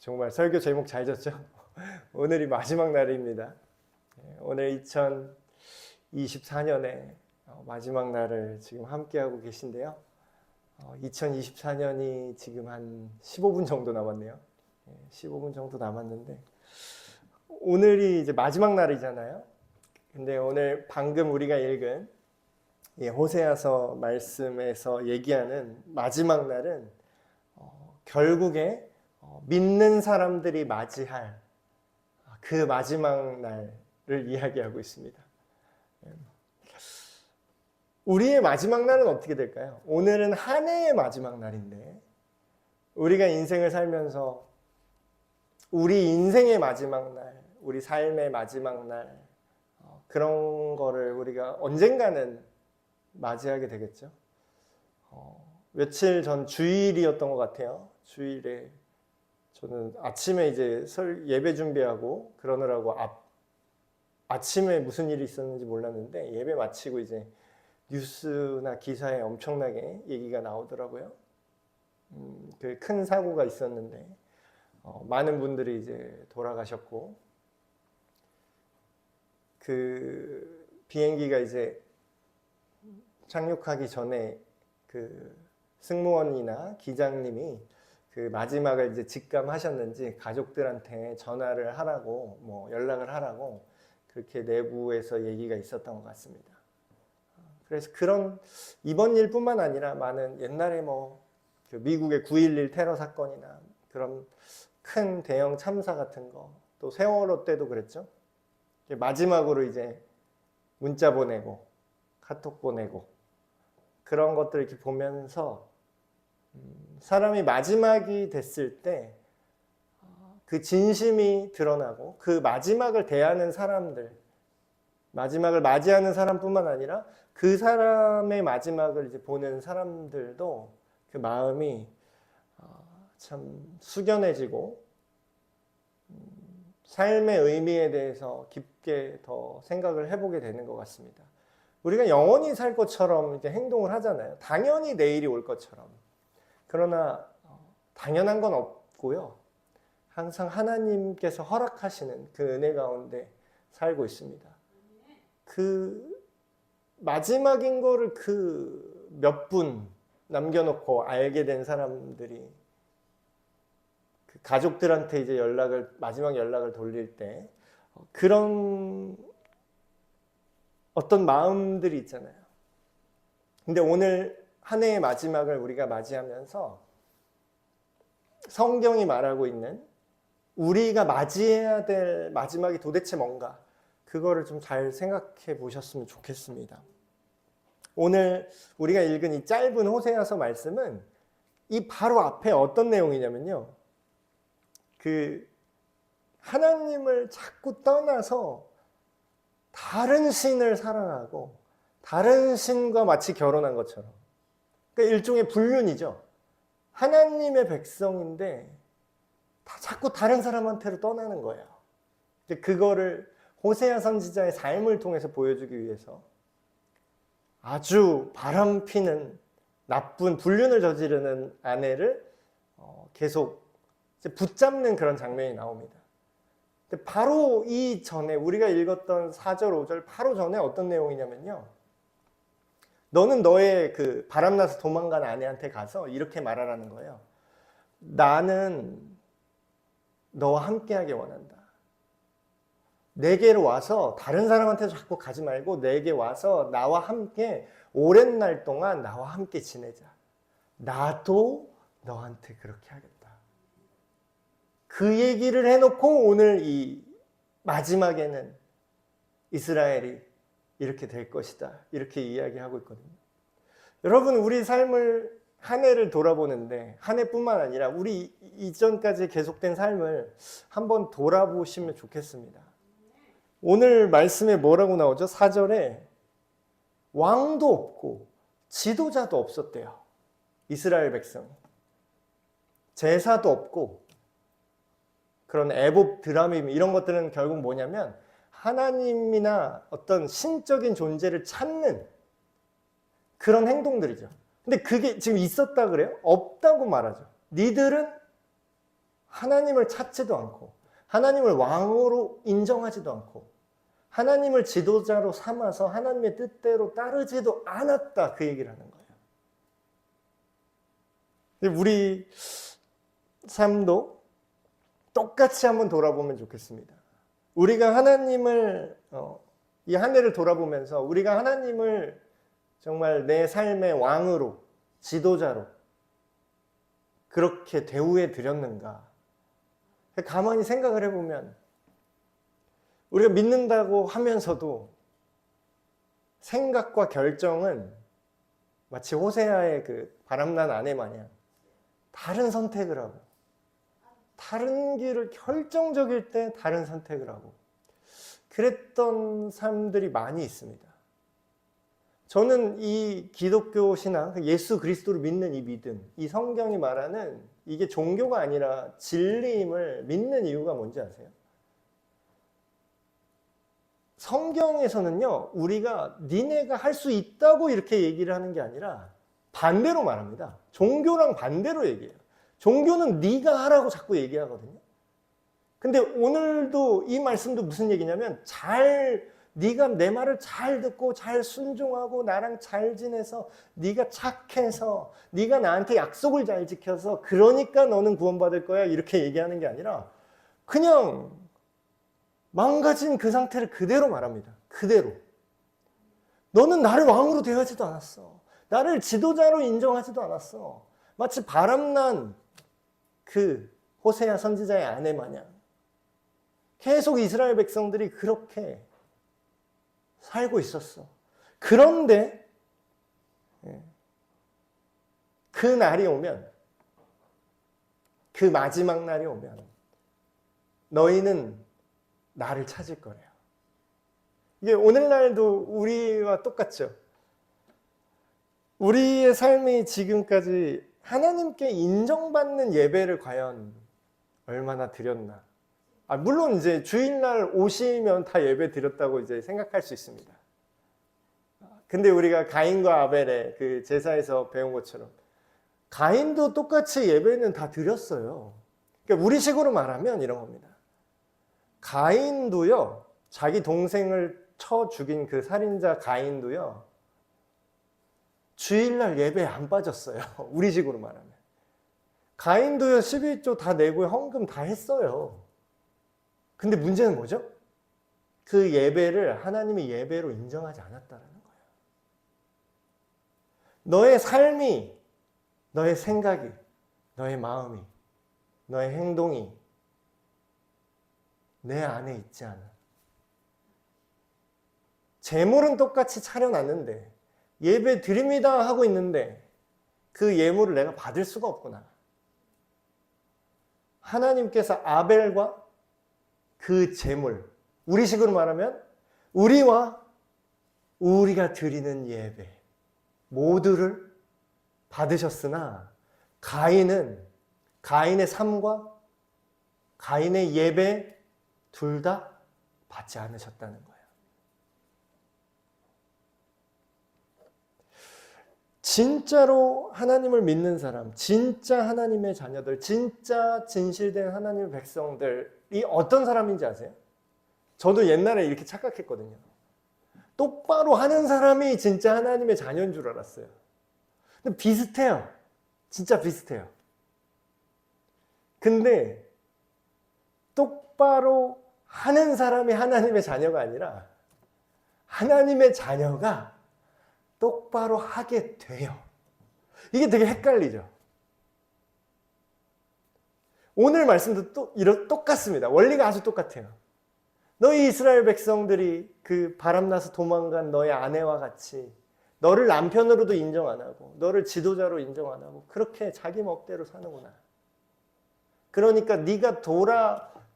정말 설교 제목 잘 졌죠? 오늘이 마지막 날입니다. 오늘 2024년의 마지막 날을 지금 함께하고 계신데요. 2024년이 지금 한 15분 정도 남았네요. 15분 정도 남았는데 오늘이 이제 마지막 날이잖아요. 근데 오늘 방금 우리가 읽은 호세아서 말씀에서 얘기하는 마지막 날은 결국에 믿는 사람들이 맞이할 그 마지막 날을 이야기하고 있습니다. 우리의 마지막 날은 어떻게 될까요? 오늘은 한 해의 마지막 날인데 우리가 인생을 살면서 우리 인생의 마지막 날, 우리 삶의 마지막 날 그런 거를 우리가 언젠가는 맞이하게 되겠죠. 며칠 전 주일이었던 것 같아요. 주일에 저는 아침에 이제 예배 준비하고 그러느라고 아침에 무슨 일이 있었는지 몰랐는데 예배 마치고 이제 뉴스나 기사에 엄청나게 얘기가 나오더라고요. 그 큰 사고가 있었는데 많은 분들이 이제 돌아가셨고 그 비행기가 이제 착륙하기 전에 그 승무원이나 기장님이 그 마지막을 이제 직감하셨는지 가족들한테 전화를 하라고 연락을 하라고 그렇게 내부에서 얘기가 있었던 것 같습니다. 그래서 그런 이번 일뿐만 아니라 많은 옛날에 그 미국의 9.11 테러 사건이나 그런 큰 대형 참사 같은 거, 또 세월호 때도 그랬죠. 마지막으로 이제 문자 보내고 카톡 보내고 그런 것들 이렇게 보면서 사람이 마지막이 됐을 때 그 진심이 드러나고 그 마지막을 대하는 사람들, 마지막을 맞이하는 사람뿐만 아니라 그 사람의 마지막을 이제 보는 사람들도 그 마음이 참 숙연해지고 삶의 의미에 대해서 깊게 더 생각을 해보게 되는 것 같습니다. 우리가 영원히 살 것처럼 이렇게 행동을 하잖아요. 당연히 내일이 올 것처럼. 그러나 당연한 건 없고요. 항상 하나님께서 허락하시는 그 은혜 가운데 살고 있습니다. 그 마지막인 거를 그 몇 분 남겨놓고 알게 된 사람들이 그 가족들한테 이제 마지막 연락을 돌릴 때 그런 어떤 마음들이 있잖아요. 근데 오늘 한 해의 마지막을 우리가 맞이하면서 성경이 말하고 있는 우리가 맞이해야 될 마지막이 도대체 뭔가 그거를 좀 잘 생각해 보셨으면 좋겠습니다. 오늘 우리가 읽은 이 짧은 호세아서 말씀은 이 바로 앞에 어떤 내용이냐면요. 그 하나님을 자꾸 떠나서 다른 신을 사랑하고 다른 신과 마치 결혼한 것처럼 그러니까 일종의 불륜이죠. 하나님의 백성인데 자꾸 다른 사람한테로 떠나는 거예요. 그거를 호세아 선지자의 삶을 통해서 보여주기 위해서 아주 바람피는 나쁜 불륜을 저지르는 아내를 계속 붙잡는 그런 장면이 나옵니다. 바로 이 전에 우리가 읽었던 4절, 5절 바로 전에 어떤 내용이냐면요. 너는 너의 그 바람나서 도망간 아내한테 가서 이렇게 말하라는 거예요. 나는 너와 함께하기 원한다. 내게로 와서 다른 사람한테 자꾸 가지 말고 내게 와서 나와 함께 오랜 날 동안 나와 함께 지내자. 나도 너한테 그렇게 하겠다. 그 얘기를 해놓고 오늘 이 마지막에는 이스라엘이 이렇게 될 것이다. 이렇게 이야기하고 있거든요. 여러분 우리 삶을 한 해를 돌아보는데 한 해뿐만 아니라 우리 이전까지 계속된 삶을 한번 돌아보시면 좋겠습니다. 오늘 말씀에 뭐라고 나오죠? 4절에 왕도 없고 지도자도 없었대요. 이스라엘 백성이. 제사도 없고 그런 애복 드라밈 이런 것들은 결국 뭐냐면 하나님이나 어떤 신적인 존재를 찾는 그런 행동들이죠. 근데 그게 지금 있었다 그래요? 없다고 말하죠. 니들은 하나님을 찾지도 않고 하나님을 왕으로 인정하지도 않고 하나님을 지도자로 삼아서 하나님의 뜻대로 따르지도 않았다, 그 얘기를 하는 거예요. 우리 삶도 똑같이 한번 돌아보면 좋겠습니다. 우리가 하나님을 이 한 해를 돌아보면서 우리가 하나님을 정말 내 삶의 왕으로, 지도자로 그렇게 대우해 드렸는가? 가만히 생각을 해보면 우리가 믿는다고 하면서도 생각과 결정은 마치 호세아의 그 바람난 아내 마냥 다른 선택을 하고 다른 길을, 결정적일 때 다른 선택을 하고 그랬던 사람들이 많이 있습니다. 저는 이 기독교 신앙, 예수 그리스도를 믿는 이 믿음, 이 성경이 말하는 이게 종교가 아니라 진리임을 믿는 이유가 뭔지 아세요? 성경에서는요, 우리가 니네가 할 수 있다고 이렇게 얘기를 하는 게 아니라 반대로 말합니다. 종교랑 반대로 얘기해요. 종교는 네가 하라고 자꾸 얘기하거든요. 근데 오늘도 이 말씀도 무슨 얘기냐면 네가 내 말을 잘 듣고 잘 순종하고 나랑 잘 지내서 네가 착해서 네가 나한테 약속을 잘 지켜서 그러니까 너는 구원받을 거야 이렇게 얘기하는 게 아니라 그냥 망가진 그 상태를 그대로 말합니다. 그대로. 너는 나를 왕으로 대하지도 않았어. 나를 지도자로 인정하지도 않았어. 마치 바람난 그 호세아 선지자의 아내 마냥 계속 이스라엘 백성들이 그렇게 살고 있었어. 그런데 그 날이 오면, 그 마지막 날이 오면 너희는 나를 찾을 거래요. 이게 오늘날도 우리와 똑같죠. 우리의 삶이 지금까지 하나님께 인정받는 예배를 과연 얼마나 드렸나? 물론 이제 주일날 오시면 다 예배 드렸다고 이제 생각할 수 있습니다. 근데 우리가 가인과 아벨의 그 제사에서 배운 것처럼 가인도 똑같이 예배는 다 드렸어요. 그러니까 우리식으로 말하면 이런 겁니다. 가인도요, 자기 동생을 쳐 죽인 그 살인자 가인도요, 주일날 예배에 안 빠졌어요. 우리식으로 말하면. 가인도요, 11조 다 내고 헌금 다 했어요. 근데 문제는 뭐죠? 그 예배를 하나님이 예배로 인정하지 않았다는 거예요. 너의 삶이, 너의 생각이, 너의 마음이, 너의 행동이 내 안에 있지 않아. 제물은 똑같이 차려놨는데 예배 드립니다 하고 있는데 그 예물을 내가 받을 수가 없구나. 하나님께서 아벨과 그 제물, 우리식으로 말하면 우리와 우리가 드리는 예배 모두를 받으셨으나 가인은 가인의 삶과 가인의 예배 둘 다 받지 않으셨다는 거예요. 진짜로 하나님을 믿는 사람, 진짜 하나님의 자녀들, 진짜 진실된 하나님의 백성들이 어떤 사람인지 아세요? 저도 옛날에 이렇게 착각했거든요. 똑바로 하는 사람이 진짜 하나님의 자녀인 줄 알았어요. 근데 비슷해요. 진짜 비슷해요. 근데 똑바로 하는 사람이 하나님의 자녀가 아니라 하나님의 자녀가 똑바로 하게 돼요. 이게 되게 헷갈리죠. 오늘 말씀도 똑같습니다. 원리가 아주 똑같아요. 너희 이스라엘 백성들이 그 바람나서 도망간 너의 아내와 같이 너를 남편으로도 인정 안 하고 너를 지도자로 인정 안 하고 그렇게 자기 멋대로 사는구나. 그러니까 네가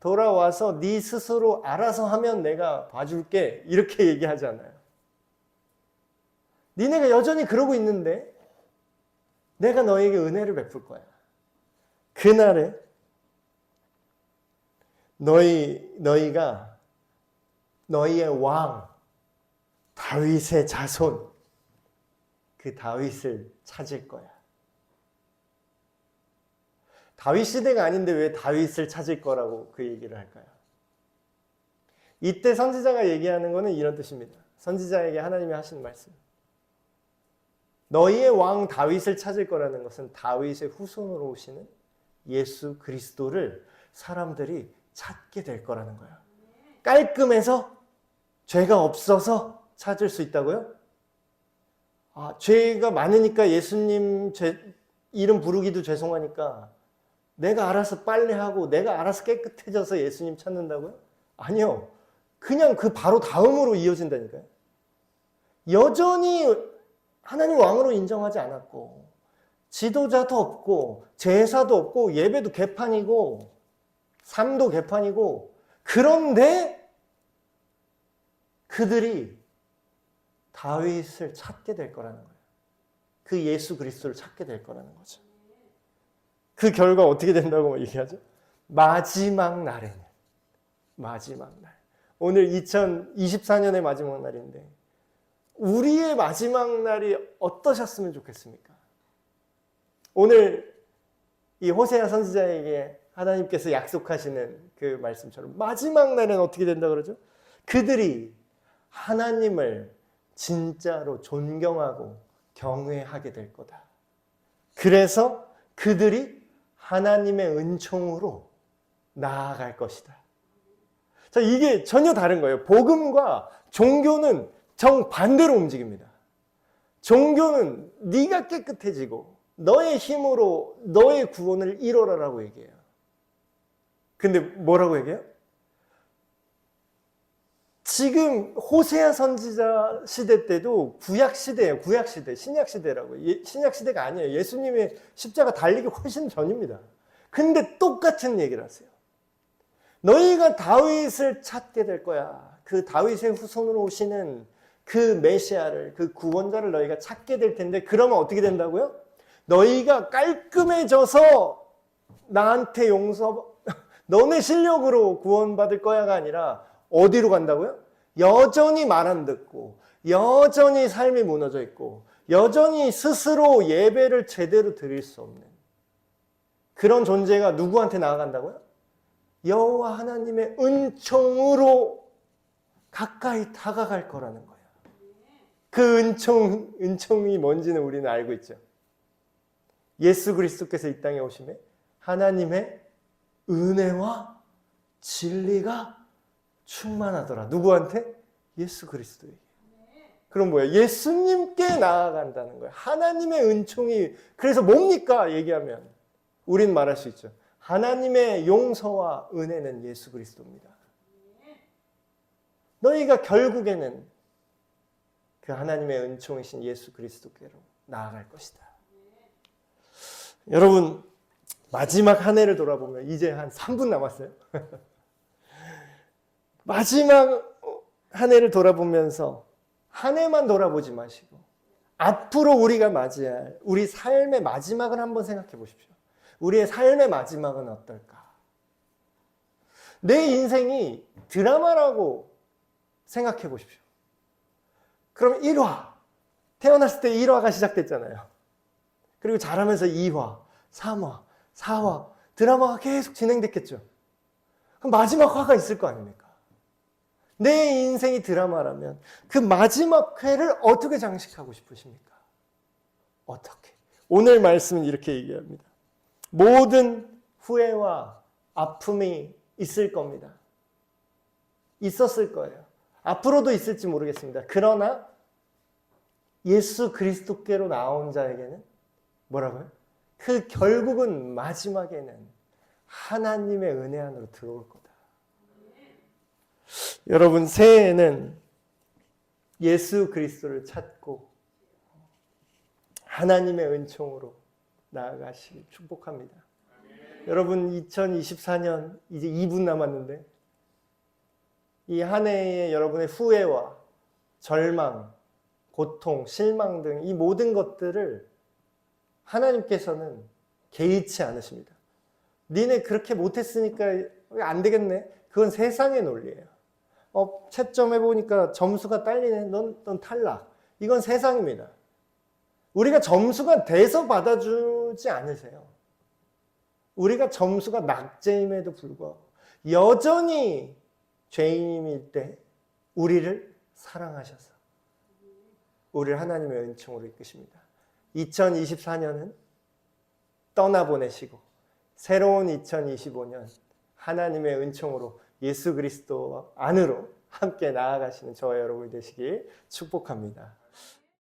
돌아와서 네 스스로 알아서 하면 내가 봐줄게 이렇게 얘기하잖아요. 니네가 여전히 그러고 있는데 내가 너에게 은혜를 베풀 거야. 그날에 너희가 너희의 왕 다윗의 자손 그 다윗을 찾을 거야. 다윗 시대가 아닌데 왜 다윗을 찾을 거라고 그 얘기를 할까요? 이때 선지자가 얘기하는 것은 이런 뜻입니다. 선지자에게 하나님이 하신 말씀. 너희의 왕 다윗을 찾을 거라는 것은 다윗의 후손으로 오시는 예수 그리스도를 사람들이 찾게 될 거라는 거예요. 깔끔해서 죄가 없어서 찾을 수 있다고요? 죄가 많으니까 예수님 이름 부르기도 죄송하니까 내가 알아서 빨래하고 내가 알아서 깨끗해져서 예수님 찾는다고요? 아니요. 그냥 그 바로 다음으로 이어진다니까요. 여전히 하나님 왕으로 인정하지 않았고 지도자도 없고 제사도 없고 예배도 개판이고 삶도 개판이고 그런데 그들이 다윗을 찾게 될 거라는 거예요. 그 예수 그리스도를 찾게 될 거라는 거죠. 그 결과 어떻게 된다고 얘기하죠? 마지막 날에는 마지막 날. 오늘 2024년의 마지막 날인데 우리의 마지막 날이 어떠셨으면 좋겠습니까? 오늘 이 호세아 선지자에게 하나님께서 약속하시는 그 말씀처럼 마지막 날에는 어떻게 된다 그러죠? 그들이 하나님을 진짜로 존경하고 경외하게 될 거다. 그래서 그들이 하나님의 은총으로 나아갈 것이다. 자, 이게 전혀 다른 거예요. 복음과 종교는 정반대로 움직입니다. 종교는 네가 깨끗해지고 너의 힘으로 너의 구원을 이뤄라라고 얘기해요. 근데 뭐라고 얘기해요? 지금 호세아 선지자 시대 때도 구약 시대예요. 구약 시대, 신약 시대라고. 신약 시대가 아니에요. 예수님의 십자가 달리기 훨씬 전입니다. 근데 똑같은 얘기를 하세요. 너희가 다윗을 찾게 될 거야. 그 다윗의 후손으로 오시는 그 메시아를, 그 구원자를 너희가 찾게 될 텐데 그러면 어떻게 된다고요? 너희가 깔끔해져서 나한테 너네 실력으로 구원받을 거야가 아니라 어디로 간다고요? 여전히 말 안 듣고 여전히 삶이 무너져 있고 여전히 스스로 예배를 제대로 드릴 수 없는 그런 존재가 누구한테 나아간다고요? 여호와 하나님의 은총으로 가까이 다가갈 거라는 거예요. 그 은총이 뭔지는 우리는 알고 있죠. 예수 그리스도께서 이 땅에 오심에 하나님의 은혜와 진리가 충만하더라. 누구한테? 예수 그리스도에게. 그럼 뭐예요? 예수님께 나아간다는 거예요. 하나님의 은총이 그래서 뭡니까? 얘기하면 우린 말할 수 있죠. 하나님의 용서와 은혜는 예수 그리스도입니다. 너희가 결국에는 그 하나님의 은총이신 예수 그리스도께로 나아갈 것이다. 여러분 마지막 한 해를 돌아보면 이제 한 3분 남았어요. 마지막 한 해를 돌아보면서 한 해만 돌아보지 마시고 앞으로 우리가 맞이할 우리 삶의 마지막을 한번 생각해 보십시오. 우리의 삶의 마지막은 어떨까? 내 인생이 드라마라고 생각해 보십시오. 그럼 1화, 태어났을 때 1화가 시작됐잖아요. 그리고 자라면서 2화, 3화, 4화, 드라마가 계속 진행됐겠죠. 그럼 마지막 화가 있을 거 아닙니까? 내 인생이 드라마라면 그 마지막 회를 어떻게 장식하고 싶으십니까? 어떻게? 오늘 말씀은 이렇게 얘기합니다. 모든 후회와 아픔이 있을 겁니다. 있었을 거예요. 앞으로도 있을지 모르겠습니다. 그러나 예수 그리스도께로 나온 자에게는 뭐라고요? 그 결국은 마지막에는 하나님의 은혜 안으로 들어올 거다. 여러분 새해에는 예수 그리스도를 찾고 하나님의 은총으로 나아가시길 축복합니다. 여러분 2024년 이제 2분 남았는데 이 한 해의 여러분의 후회와 절망, 고통, 실망 등 이 모든 것들을 하나님께서는 개의치 않으십니다. 니네 그렇게 못했으니까 안 되겠네. 그건 세상의 논리예요. 채점 해보니까 점수가 딸리네. 넌 탈락. 이건 세상입니다. 우리가 점수가 돼서 받아주지 않으세요. 우리가 점수가 낙제임에도 불구하고 여전히 죄인일 때 우리를 사랑하셔서 우리를 하나님의 은총으로 이끄십니다. 2024년은 떠나보내시고 새로운 2025년 하나님의 은총으로 예수 그리스도 안으로 함께 나아가시는 저와 여러분이 되시길 축복합니다.